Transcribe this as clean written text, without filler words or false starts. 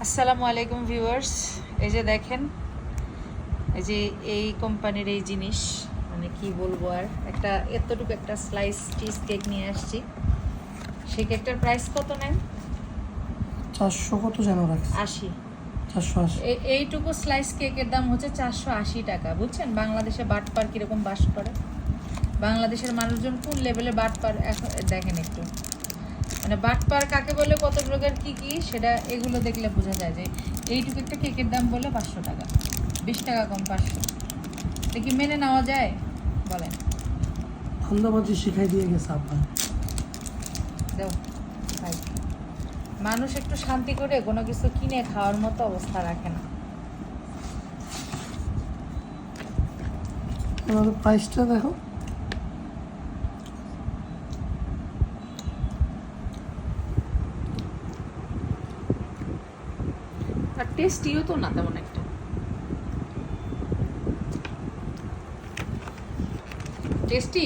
আসসালামু আলাইকুম ভিউয়ার্স, এই যে দেখেন, এই যে এই কোম্পানির এই জিনিস, মানে কি বলবো আর, একটা এতটুকু একটা স্লাইস চিজ কেক নিয়ে আসছি। সেই কেকটার প্রাইস কত নেন? 400 কত যেন রাখছে, 80। 480। এইটুকু স্লাইস কেকের দাম হচ্ছে 480 টাকা। বুঝছেন বাংলাদেশে বাটপার কীরকম বাস করে, বাংলাদেশের মানুষজন কোন লেভেলে বাটপার এখন দেখেন একটু। মানে বাটপার কাকে বলে, কত প্রকার কী কী, সেটা এগুলো দেখলে বোঝা যায় যে এইটুকু একটা কেকের দাম বলে 500 টাকা, 20 টাকা কম 500। এটা কি মেনে নেওয়া যায় বলেন? ধান্দাবাজি শিখাই দিয়ে গেছে আব্বা। দেও ভাই, মানুষ একটু শান্তি করে কোনো কিছু কিনে খাওয়ার মতো অবস্থা রাখে না। আমাদের প্রাইসটা দেখো। আর টেস্টিও তো না তেমন একটা। টেস্টি